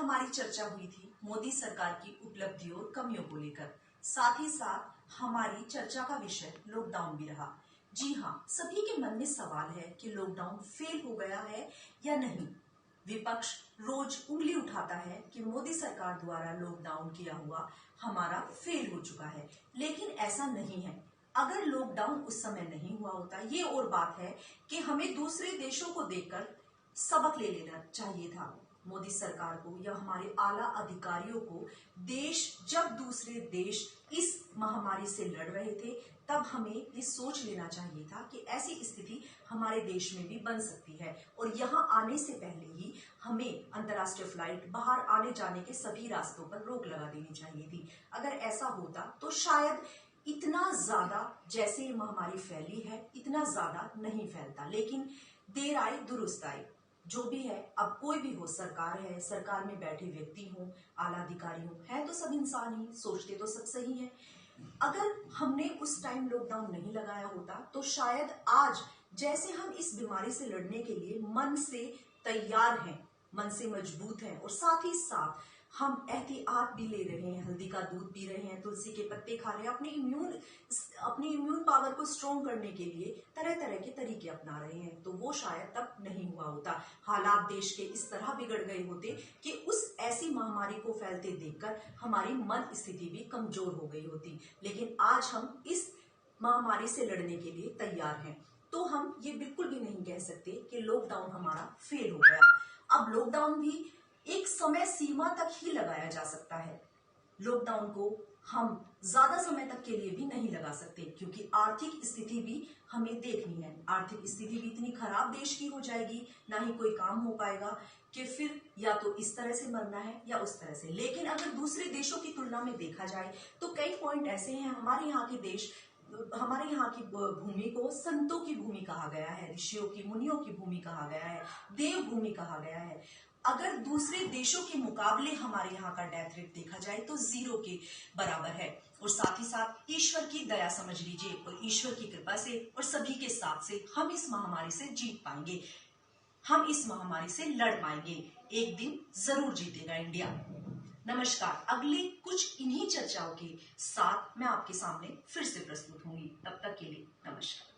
हमारी चर्चा हुई थी मोदी सरकार की उपलब्धियों और कमियों को लेकर। साथ ही साथ हमारी चर्चा का विषय लॉकडाउन भी रहा। जी हाँ, सभी के मन में सवाल है कि लॉकडाउन फेल हो गया है या नहीं। विपक्ष रोज उंगली उठाता है कि मोदी सरकार द्वारा लॉकडाउन किया हुआ हमारा फेल हो चुका है, लेकिन ऐसा नहीं है। अगर लॉकडाउन उस समय नहीं हुआ होता, ये और बात है कि हमें दूसरे देशों को देखकर सबक ले लेना चाहिए था। मोदी सरकार को या हमारे आला अधिकारियों को जब दूसरे देश इस महामारी से लड़ रहे थे, तब हमें ये सोच लेना चाहिए था कि ऐसी स्थिति हमारे देश में भी बन सकती है और यहाँ आने से पहले ही हमें अंतर्राष्ट्रीय फ्लाइट, बाहर आने जाने के सभी रास्तों पर रोक लगा देनी चाहिए थी। अगर ऐसा होता तो शायद इतना ज्यादा जैसे ये महामारी फैली है, इतना ज्यादा नहीं फैलता। लेकिन देर आई दुरुस्त आई। जो भी है, अब कोई भी हो, सरकार है, सरकार में बैठे व्यक्ति हो, आला अधिकारी हो, है तो सब इंसान ही, सोचते तो सब सही है। अगर हमने उस टाइम लॉकडाउन नहीं लगाया होता तो शायद आज जैसे हम इस बीमारी से लड़ने के लिए मन से तैयार हैं, मन से मजबूत हैं और साथ ही साथ हम एहतियात भी ले रहे हैं, हल्दी का दूध पी रहे हैं, तुलसी के पत्ते खा रहे हैं, अपनी इम्यून पावर को स्ट्रॉन्ग करने के लिए तरह तरह के तरीके अपना रहे हैं, तो वो शायद तब नहीं हुआ होता। हालात देश के इस तरह बिगड़ गए होते कि उस ऐसी महामारी को फैलते देखकर हमारी मन स्थिति भी कमजोर हो गई होती। लेकिन आज हम इस महामारी से लड़ने के लिए तैयार हैं, तो हम ये बिल्कुल भी नहीं कह सकते कि लॉकडाउन हमारा फेल हो गया। अब लॉकडाउन भी एक समय सीमा तक ही लगाया जा सकता है। लॉकडाउन को हम ज्यादा समय तक के लिए भी नहीं लगा सकते, क्योंकि आर्थिक स्थिति भी हमें देखनी है। आर्थिक स्थिति भी इतनी खराब देश की हो जाएगी, ना ही कोई काम हो पाएगा कि फिर या तो इस तरह से मरना है या उस तरह से। लेकिन अगर दूसरे देशों की तुलना में देखा जाए तो कई पॉइंट ऐसे हैं। हमारे यहाँ की भूमि को संतों की भूमि कहा गया है, ऋषियों की, मुनियों की भूमि कहा गया है, देव भूमि कहा गया है। अगर दूसरे देशों के मुकाबले हमारे यहाँ का डेथ रेट देखा जाए तो 0 के बराबर है। और साथ ही साथ ईश्वर की दया समझ लीजिए, और ईश्वर की कृपा से और सभी के साथ से हम इस महामारी से जीत पाएंगे, हम इस महामारी से लड़ पाएंगे। एक दिन जरूर जीतेगा इंडिया। नमस्कार, अगले कुछ इन्हीं चर्चाओं के साथ मैं आपके सामने फिर से प्रस्तुत होंगी। तब तक के लिए नमस्कार।